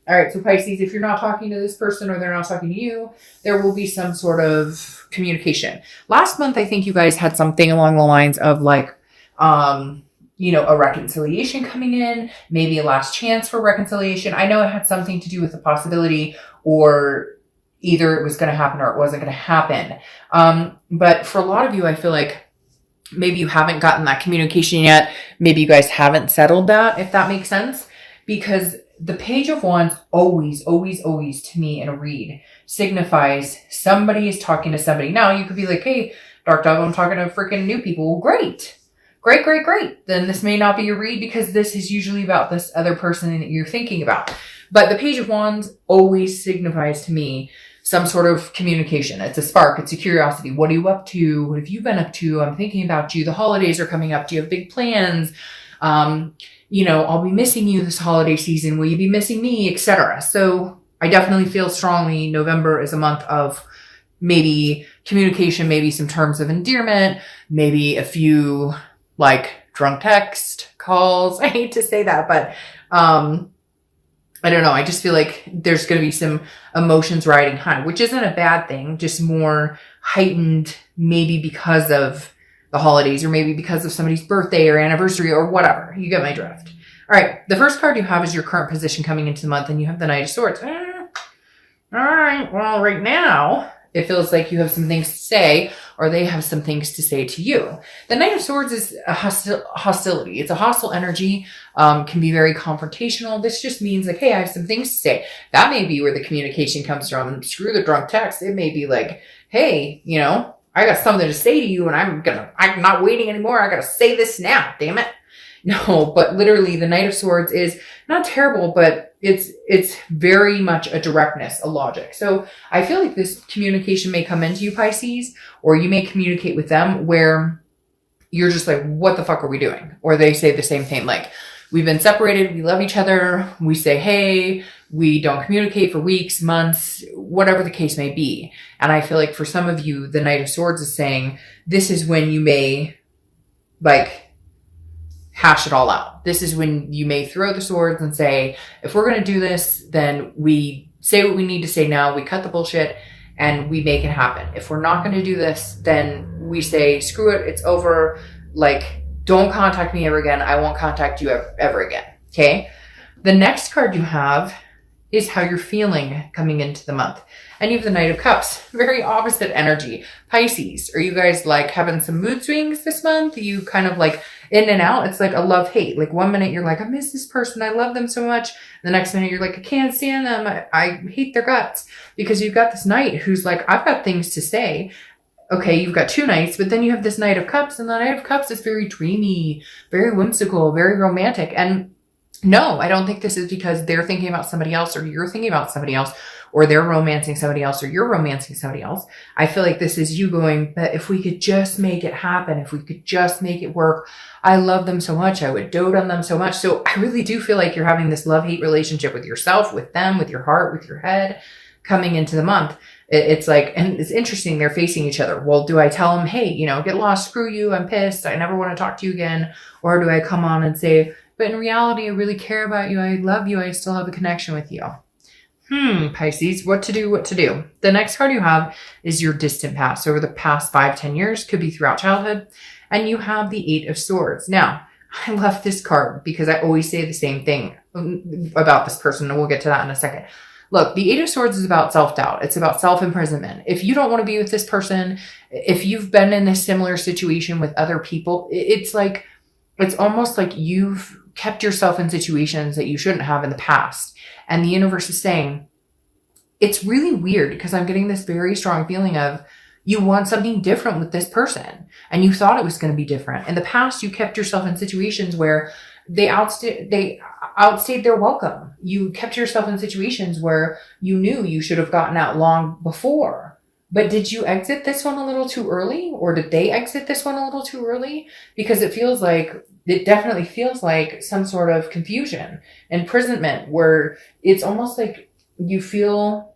All right, so Pisces, if you're not talking to this person or they're not talking to you, there will be some sort of communication. Last month, I think you guys had something along the lines of like, a reconciliation coming in, maybe a last chance for reconciliation. I know it had something to do with the possibility, or either it was going to happen or it wasn't going to happen. But for a lot of you, I feel like maybe you haven't gotten that communication yet. Maybe you guys haven't settled that, if that makes sense. Because the Page of Wands always, always, always to me in a read signifies somebody is talking to somebody. Now you could be like, hey, Dark Dove, I'm talking to freaking new people. Well, great. Great, great, great. Then this may not be your read because this is usually about this other person that you're thinking about. But the Page of Wands always signifies to me some sort of communication. It's a spark. It's a curiosity. What are you up to? What have you been up to? I'm thinking about you. The holidays are coming up. Do you have big plans? I'll be missing you this holiday season. Will you be missing me? Etc. So I definitely feel strongly November is a month of maybe communication, maybe some terms of endearment, maybe a few like drunk text calls. I hate to say that, but I don't know. I just feel like there's going to be some emotions riding high, which isn't a bad thing, just more heightened maybe because of the holidays or maybe because of somebody's birthday or anniversary or whatever. You get my drift. All right. The first card you have is your current position coming into the month, and you have the Knight of Swords. All right. Well, right now it feels like you have some things to say, or they have some things to say to you. The Knight of Swords is a hostility. It's a hostile energy, can be very confrontational. This just means like, hey, I have some things to say. That may be where the communication comes from. Screw the drunk text. It may be like, hey, I got something to say to you and I'm not waiting anymore. I got to say this now. Damn it. No, but literally the Knight of Swords is not terrible, but it's very much a directness, a logic. So I feel like this communication may come into you, Pisces, or you may communicate with them where you're just like, what the fuck are we doing? Or they say the same thing. Like, we've been separated. We love each other. We say, hey, we don't communicate for weeks, months, whatever the case may be. And I feel like for some of you, the Knight of Swords is saying, this is when you may like hash it all out. This is when you may throw the swords and say, if we're going to do this, then we say what we need to say now. We cut the bullshit and we make it happen. If we're not going to do this, then we say, screw it. It's over. Like, don't contact me ever again. I won't contact you ever again. Okay. The next card you have is how you're feeling coming into the month. And you have the Knight of Cups. Very opposite energy. Pisces, are you guys like having some mood swings this month? You kind of like in and out. It's like a love-hate. Like 1 minute you're like, I miss this person. I love them so much. The next minute you're like, I can't stand them. I hate their guts. Because you've got this Knight who's like, I've got things to say. Okay, you've got two Knights, but then you have this Knight of Cups. And the Knight of Cups is very dreamy, very whimsical, very romantic. And no, I don't think this is because they're thinking about somebody else or you're thinking about somebody else or they're romancing somebody else or you're romancing somebody else. I feel like this is you going, but if we could just make it happen, if we could just make it work, I love them so much. I would dote on them so much. So I really do feel like you're having this love-hate relationship with yourself, with them, with your heart, with your head coming into the month. It's like, and it's interesting. They're facing each other. Well, do I tell them, hey, get lost, screw you, I'm pissed, I never want to talk to you again? Or do I come on and say, but in reality, I really care about you. I love you. I still have a connection with you. Pisces, what to do? The next card you have is your distant past. Over the past 5-10 years, could be throughout childhood. And you have the Eight of Swords. Now, I love this card because I always say the same thing about this person. And we'll get to that in a second. Look, the Eight of Swords is about self-doubt. It's about self-imprisonment. If you don't want to be with this person, if you've been in a similar situation with other people, it's almost like you've kept yourself in situations that you shouldn't have in the past. And the universe is saying, it's really weird because I'm getting this very strong feeling of you want something different with this person. And you thought it was going to be different. In the past, you kept yourself in situations where they outstayed their welcome. You kept yourself in situations where you knew you should have gotten out long before. But did you exit this one a little too early? Or did they exit this one a little too early? Because it definitely feels like some sort of confusion, imprisonment, where it's almost like you feel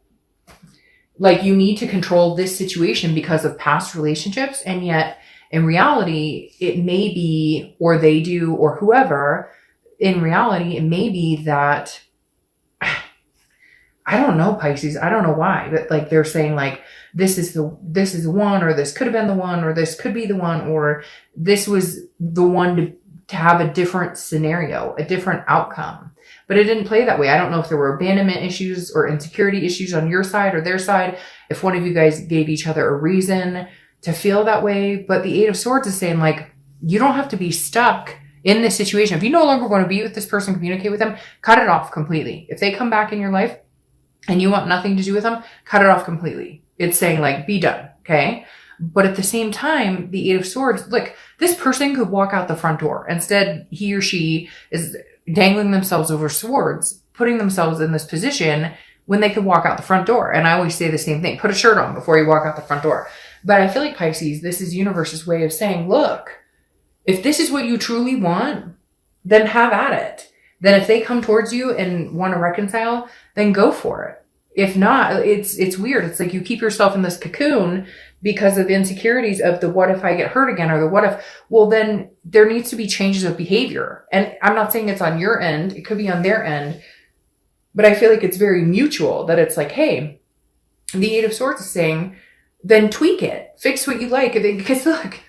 like you need to control this situation because of past relationships. And yet in reality, it may be, or they do, or whoever, in reality, it may be that I don't know, Pisces. I don't know why, but like they're saying like, this is the one, or this could have been the one, or this could be the one, or this was the one to have a different scenario, a different outcome. But it didn't play that way. I don't know if there were abandonment issues or insecurity issues on your side or their side, if one of you guys gave each other a reason to feel that way. But the Eight of Swords is saying like, you don't have to be stuck in this situation. If you no longer want to be with this person, communicate with them, cut it off completely. If they come back in your life and you want nothing to do with them, cut it off completely. It's saying like, be done. Okay. But at the same time, the Eight of Swords, look, this person could walk out the front door. Instead, he or she is dangling themselves over swords, putting themselves in this position when they could walk out the front door. And I always say the same thing, put a shirt on before you walk out the front door. But I feel like Pisces, this is universe's way of saying, look, if this is what you truly want, then have at it. Then if they come towards you and want to reconcile, then go for it. If not, it's weird. It's like you keep yourself in this cocoon because of insecurities of the what if I get hurt again, or the what if, well, then there needs to be changes of behavior. And I'm not saying it's on your end. It could be on their end. But I feel like it's very mutual, that it's like, hey, the Eight of Swords is saying, then tweak it. Fix what you like. Because look,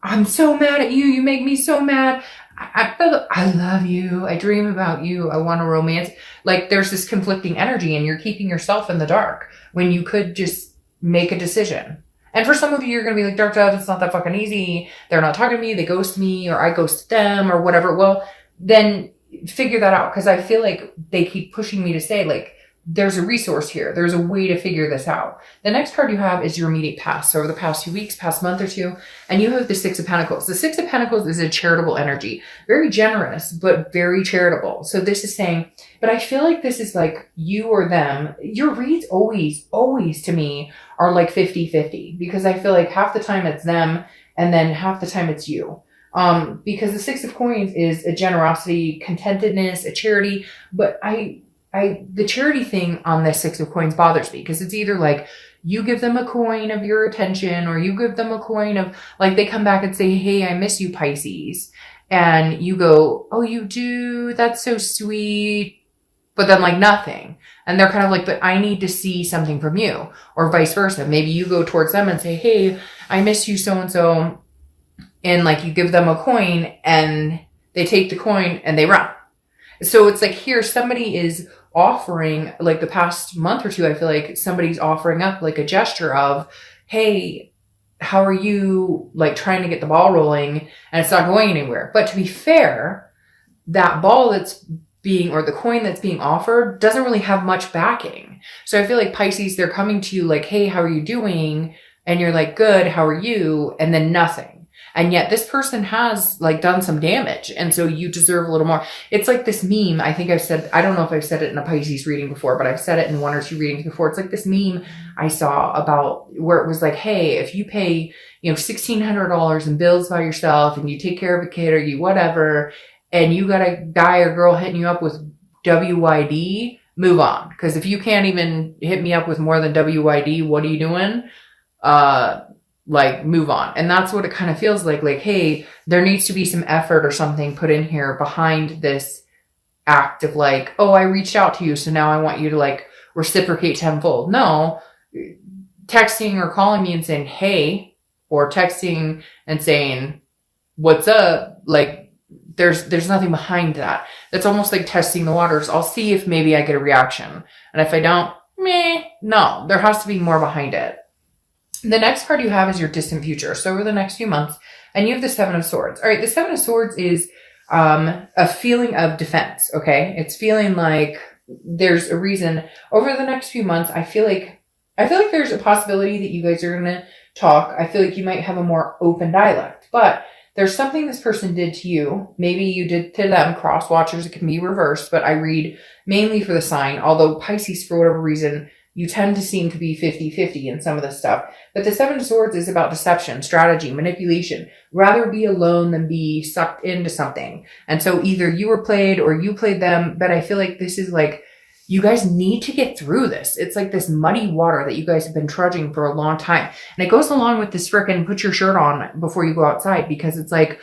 I'm so mad at you. You make me so mad. I love you. I dream about you. I want a romance. Like there's this conflicting energy and you're keeping yourself in the dark when you could just make a decision. And for some of you, you're going to be like, Dark Dove, it's not that fucking easy. They're not talking to me. They ghost me, or I ghost them, or whatever. Well, then figure that out. Cause I feel like they keep pushing me to say like, there's a resource here. There's a way to figure this out. The next card you have is your immediate past. So over the past 2 weeks, past month or two, and you have the Six of Pentacles. The Six of Pentacles is a charitable energy, very generous, but very charitable. So this is saying, but I feel like this is like you or them. Your reads always to me are like 50-50, because I feel like half the time it's them and then half the time it's you. Because the Six of Coins is a generosity, contentedness, a charity, but the charity thing on this Six of Coins bothers me, because it's either like you give them a coin of your attention, or you give them a coin of like, they come back and say, hey, I miss you, Pisces. And you go, oh, you do? That's so sweet. But then like nothing. And they're kind of like, but I need to see something from you, or vice versa. Maybe you go towards them and say, hey, I miss you, so-and-so. And like you give them a coin and they take the coin and they run. So it's like here, somebody is offering, like the past month or two, I feel like somebody's offering up like a gesture of, hey, how are you, like trying to get the ball rolling, and it's not going anywhere. But to be fair, that ball that's being, or the coin that's being offered doesn't really have much backing. So I feel like Pisces, they're coming to you like, hey, how are you doing? And you're like, good, how are you? And then nothing. And yet this person has like done some damage. And so you deserve a little more. It's like this meme. I think I've said, I don't know if I've said it in a Pisces reading before, but I've said it in 1 or 2 readings before. It's like this meme I saw about where it was like, hey, if you pay, $1,600 in bills by yourself, and you take care of a kid or you whatever, and you got a guy or girl hitting you up with WYD, move on. Because if you can't even hit me up with more than WYD, what are you doing? Like move on. And that's what it kind of feels like, hey, there needs to be some effort or something put in here behind this act of like, oh, I reached out to you, so now I want you to like reciprocate tenfold. No, texting or calling me and saying, hey, or texting and saying, what's up? Like there's nothing behind that. That's almost like testing the waters. I'll see if maybe I get a reaction. And if I don't, no, there has to be more behind it. The next card you have is your distant future. So over the next few months, and you have the Seven of Swords. All right. The Seven of Swords is, a feeling of defense. Okay. It's feeling like there's a reason over the next few months. I feel like there's a possibility that you guys are going to talk. I feel like you might have a more open dialect, but there's something this person did to you. Maybe you did to them. Cross watchers, it can be reversed, but I read mainly for the sign, although Pisces, for whatever reason, you tend to seem to be 50-50 in some of this stuff. But the Seven of Swords is about deception, strategy, manipulation. Rather be alone than be sucked into something. And so either you were played or you played them. But I feel like this is like, you guys need to get through this. It's like this muddy water that you guys have been trudging for a long time. And it goes along with this frickin' put your shirt on before you go outside. Because it's like,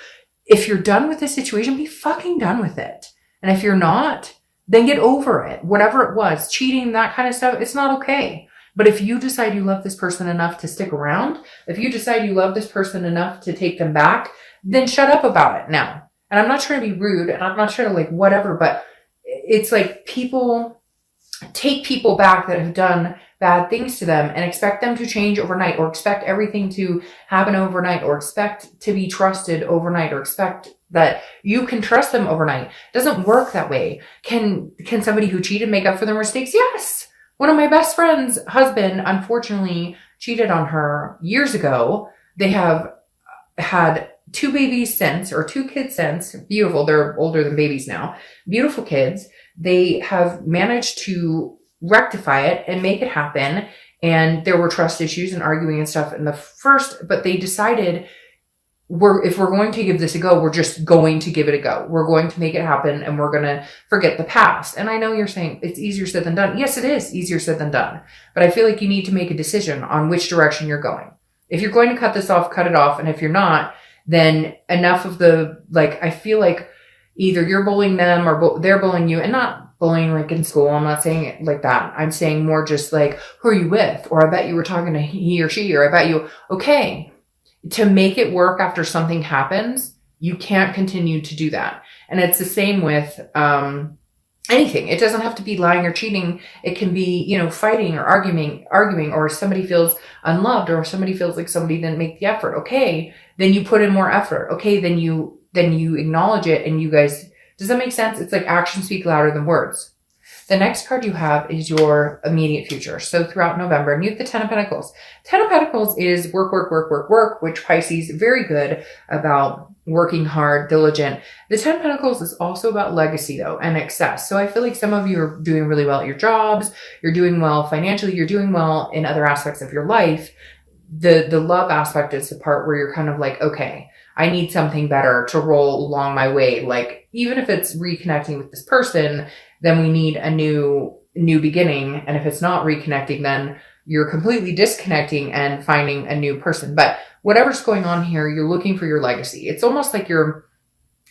if you're done with this situation, be fucking done with it. And if you're not, then get over it. Whatever it was, cheating, that kind of stuff, it's not okay. But if you decide you love this person enough to stick around, if you decide you love this person enough to take them back, then shut up about it now. And I'm not trying to be rude, and I'm not trying to like whatever, but it's like people take people back that have done bad things to them and expect them to change overnight, or expect everything to happen overnight, or expect to be trusted overnight, or expect that you can trust them overnight. It doesn't work that way. Can somebody who cheated make up for their mistakes? Yes. One of my best friend's husband, unfortunately, cheated on her years ago. They have had 2 babies since, or 2 kids since. Beautiful. They're older than babies now. Beautiful kids. They have managed to rectify it and make it happen. And there were trust issues and arguing and stuff in the first, but they decided if we're going to give this a go, we're just going to give it a go. We're going to make it happen, and we're going to forget the past. And I know you're saying it's easier said than done. Yes, it is easier said than done. But I feel like you need to make a decision on which direction you're going. If you're going to cut this off, cut it off. And if you're not, then enough of the, like, I feel like either you're bullying them or they're bullying you, and not bullying like in school. I'm not saying it like that. I'm saying more just like, who are you with? Or I bet you were talking to he or she, or I bet you, okay. To make it work after something happens, you can't continue to do that. And it's the same with anything. It doesn't have to be lying or cheating. It can be, fighting or arguing, or somebody feels unloved, or somebody feels like somebody didn't make the effort. Okay, then you put in more effort. Okay, then you acknowledge it, and you guys, does that make sense? It's like actions speak louder than words. The next card you have is your immediate future. So throughout November, and you have the 10 of Pentacles. 10 of Pentacles is work, which Pisces, very good about working hard, diligent. The 10 of Pentacles is also about legacy though, and excess. So I feel like some of you are doing really well at your jobs. You're doing well financially. You're doing well in other aspects of your life. The love aspect is the part where you're kind of like, okay, I need something better to roll along my way. Like, even if it's reconnecting with this person, then we need a new beginning. And if it's not reconnecting, then you're completely disconnecting and finding a new person. But whatever's going on here, you're looking for your legacy. It's almost like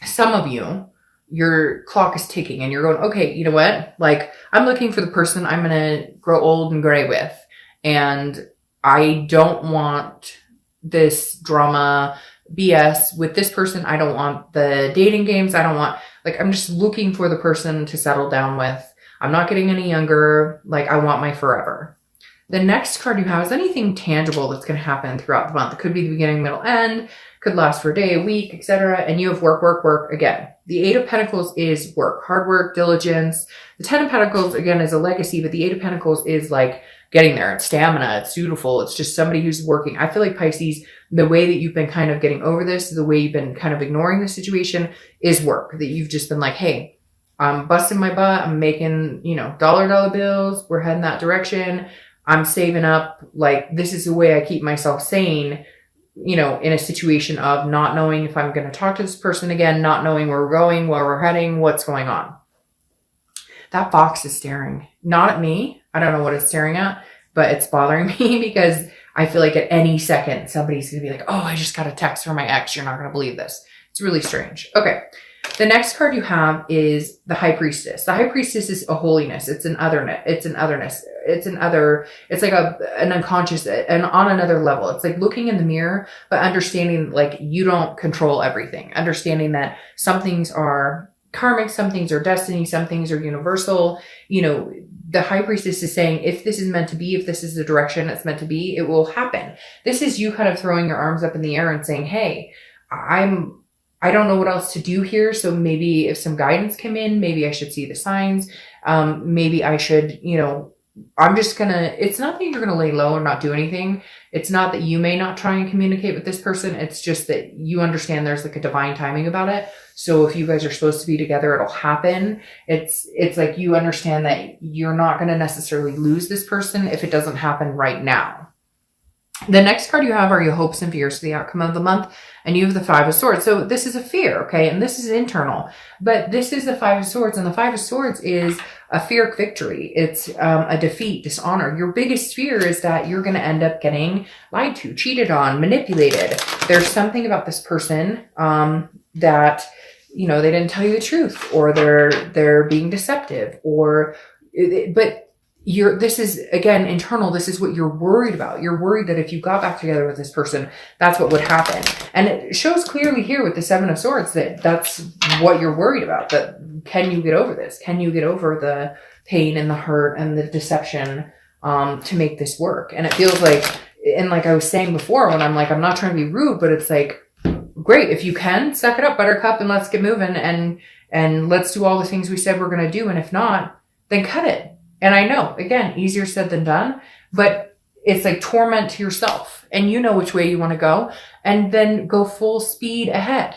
some of you, your clock is ticking and you're going, okay, you know what? Like, I'm looking for the person I'm going to grow old and gray with. And I don't want this drama BS with this person. I don't want the dating games. I'm just looking for the person to settle down with. I'm not getting any younger. Like, I want my forever. The next card you have is anything tangible that's going to happen throughout the month. It could be the beginning, middle, end, could last for a day, a week, etc. And you have work again. The 8 of Pentacles is work, hard work, diligence. The 10 of Pentacles, again, is a legacy, but the 8 of Pentacles is like getting there. It's stamina. It's dutiful. It's just somebody who's working. I feel like Pisces, the way that you've been kind of getting over this, the way you've been kind of ignoring the situation is work. That you've just been like, hey, I'm busting my butt. I'm making, dollar bills. We're heading that direction. I'm saving up. Like, this is the way I keep myself sane, in a situation of not knowing if I'm going to talk to this person again, not knowing where we're going, where we're heading, what's going on. That fox is staring, not at me. I don't know what it's staring at, but it's bothering me because I feel like at any second, somebody's going to be like, oh, I just got a text from my ex. You're not going to believe this. It's really strange. Okay. The next card you have is the High Priestess. The High Priestess is a holiness. It's an otherness. It's like an unconscious and on another level. It's like looking in the mirror, but understanding like you don't control everything. Understanding that some things are karmic, some things are destiny, some things are universal. The High Priestess is saying, if this is meant to be, if this is the direction it's meant to be, it will happen. This is you kind of throwing your arms up in the air and saying, hey, I don't know what else to do here. So maybe if some guidance came in, maybe I should see the signs. Maybe I should, it's not that you're going to lay low or not do anything. It's not that you may not try and communicate with this person. It's just that you understand there's like a divine timing about it. So if you guys are supposed to be together, it'll happen. It's like you understand that you're not going to necessarily lose this person if it doesn't happen right now. The next card you have are your hopes and fears for the outcome of the month. And you have the 5 of Swords. So this is a fear, okay? And this is internal. But this is the 5 of Swords. And the 5 of Swords is a fear of victory. It's a defeat, dishonor. Your biggest fear is that you're going to end up getting lied to, cheated on, manipulated. There's something about this person that they didn't tell you the truth, or they're being deceptive, but this is, again, internal. This is what you're worried about. You're worried that if you got back together with this person, that's what would happen. And it shows clearly here with the Seven of Swords that that's what you're worried about. That can you get over this? Can you get over the pain and the hurt and the deception to make this work? And it feels like, and like I was saying before, when I'm like, I'm not trying to be rude, but it's like, great. If you can, suck it up, buttercup, and let's get moving, and let's do all the things we said we're going to do. And if not, then cut it. And I know, again, easier said than done, but it's like torment to yourself, and you know which way you want to go, and then go full speed ahead.